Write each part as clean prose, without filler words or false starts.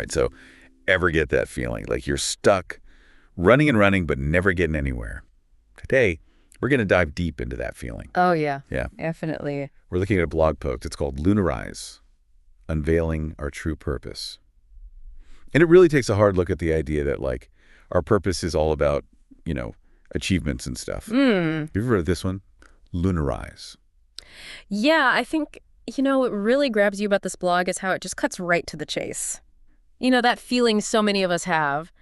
right? So ever get that feeling like you're stuck running and running but never getting anywhere? Today, we're going to dive deep into that feeling. Oh, yeah. Yeah. Definitely. We're looking at a blog post. It's called Lunarize, Unveiling Our True Purpose. And it really takes a hard look at the idea that, like, our purpose is all about, achievements and stuff. Have you ever read this one? Lunarize. Yeah, I think, what really grabs you about this blog is how it just cuts right to the chase. That feeling so many of us have,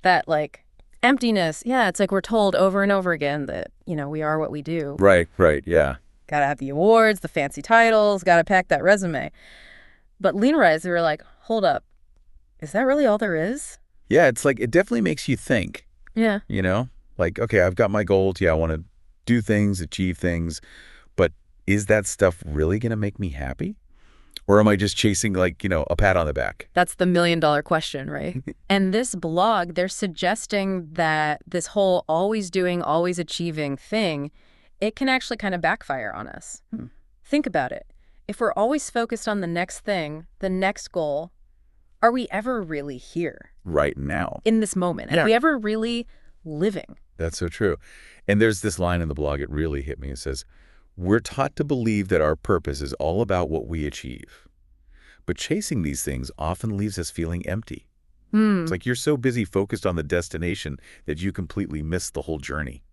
that, like, emptiness. Yeah, it's like we're told over and over again that, we are what we do. Right, yeah. Gotta have the awards, the fancy titles, gotta pack that resume. But Lunarize, they were like, hold up, is that really all there is? Yeah, it's like, it definitely makes you think. Yeah. Like, okay, I've got my goals. Yeah, I want to do things, achieve things. But is that stuff really going to make me happy? Or am I just chasing, like, a pat on the back? That's the million-dollar question, right? And this blog, they're suggesting that this whole always doing, always achieving thing, it can actually kind of backfire on us. Think about it. If we're always focused on the next thing, the next goal, are we ever really here? Right now. In this moment. Yeah. Are we ever really living? That's so true. And there's this line in the blog, it really hit me. It says, we're taught to believe that our purpose is all about what we achieve. But chasing these things often leaves us feeling empty. It's like you're so busy focused on the destination that you completely miss the whole journey,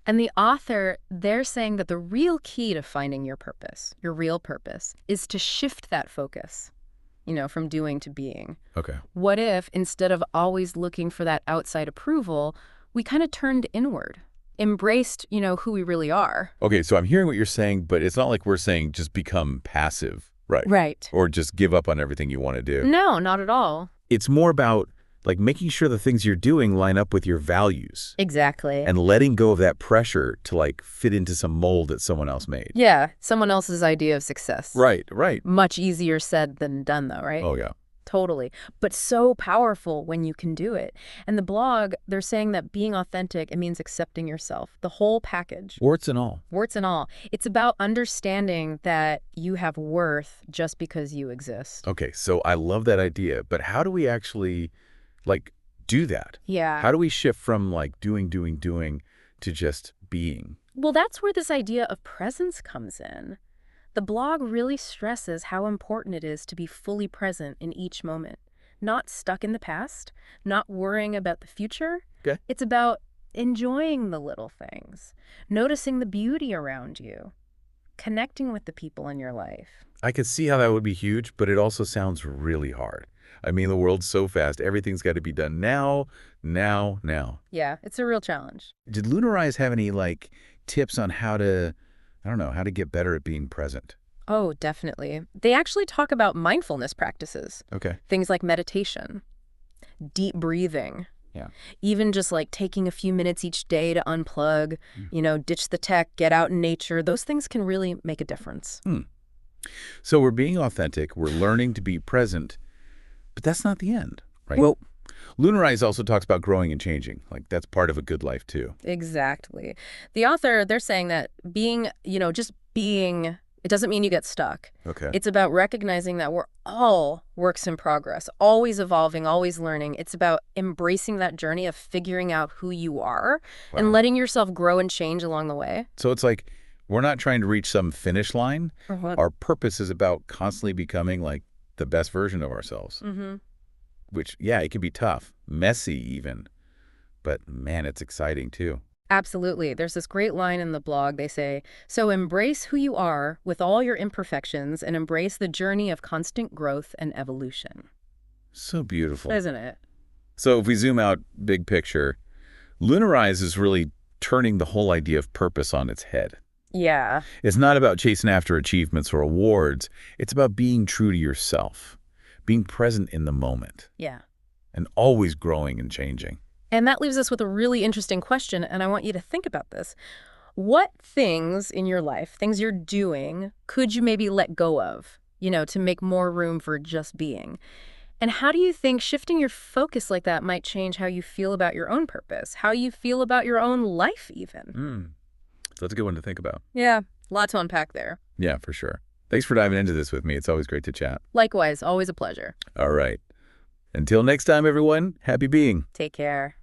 And the author, they're saying that the real key to finding your purpose, your real purpose, is to shift that focus, from doing to being. Okay. What if, instead of always looking for that outside approval, we kind of turned inward, embraced, who we really are? Okay, so I'm hearing what you're saying, but it's not like we're saying just become passive, right? Right. Or just give up on everything you want to do. No, not at all. It's more about, like, making sure the things you're doing line up with your values. Exactly. And letting go of that pressure to, like, fit into some mold that someone else made. Yeah, someone else's idea of success. Right. Much easier said than done, though, right? Oh, yeah. Totally. But so powerful when you can do it. And the blog, they're saying that being authentic, it means accepting yourself, the whole package. Warts and all. Warts and all. It's about understanding that you have worth just because you exist. Okay, so I love that idea, but how do we actually, like, do that? Yeah. How do we shift from, like, doing to just being? Well, that's where this idea of presence comes in. The blog really stresses how important it is to be fully present in each moment, not stuck in the past, not worrying about the future. Okay. It's about enjoying the little things, noticing the beauty around you, connecting with the people in your life. I could see how that would be huge, but it also sounds really hard. I mean, the world's so fast. Everything's got to be done now. Yeah, it's a real challenge. Did Lunarize have any, like, tips on how to get better at being present? Oh, definitely. They actually talk about mindfulness practices. Okay. Things like meditation, deep breathing. Yeah. Even just like taking a few minutes each day to unplug, ditch the tech, get out in nature. Those things can really make a difference. So we're being authentic. We're learning to be present. But that's not the end, right? Well, Lunarize also talks about growing and changing. Like, that's part of a good life, too. Exactly. The author, they're saying that being, just being, it doesn't mean you get stuck. Okay. It's about recognizing that we're all works in progress, always evolving, always learning. It's about embracing that journey of figuring out who you are and letting yourself grow and change along the way. So it's like we're not trying to reach some finish line. Our purpose is about constantly becoming, like, the best version of ourselves. Which, yeah, it can be tough, messy even, but man, it's exciting too. Absolutely. There's this great line in the blog. They say, so embrace who you are with all your imperfections and embrace the journey of constant growth and evolution. So beautiful. Isn't it? So if we zoom out big picture, Lunarize is really turning the whole idea of purpose on its head. Yeah. It's not about chasing after achievements or awards. It's about being true to yourself. Being present in the moment. Yeah. And always growing and changing. And that leaves us with a really interesting question, and I want you to think about this. What things in your life, things you're doing, could you maybe let go of, to make more room for just being? And how do you think shifting your focus like that might change how you feel about your own purpose, how you feel about your own life even? So that's a good one to think about. Yeah, a lot to unpack there. Yeah, for sure. Thanks for diving into this with me. It's always great to chat. Likewise, always a pleasure. All right. Until next time, everyone, happy being. Take care.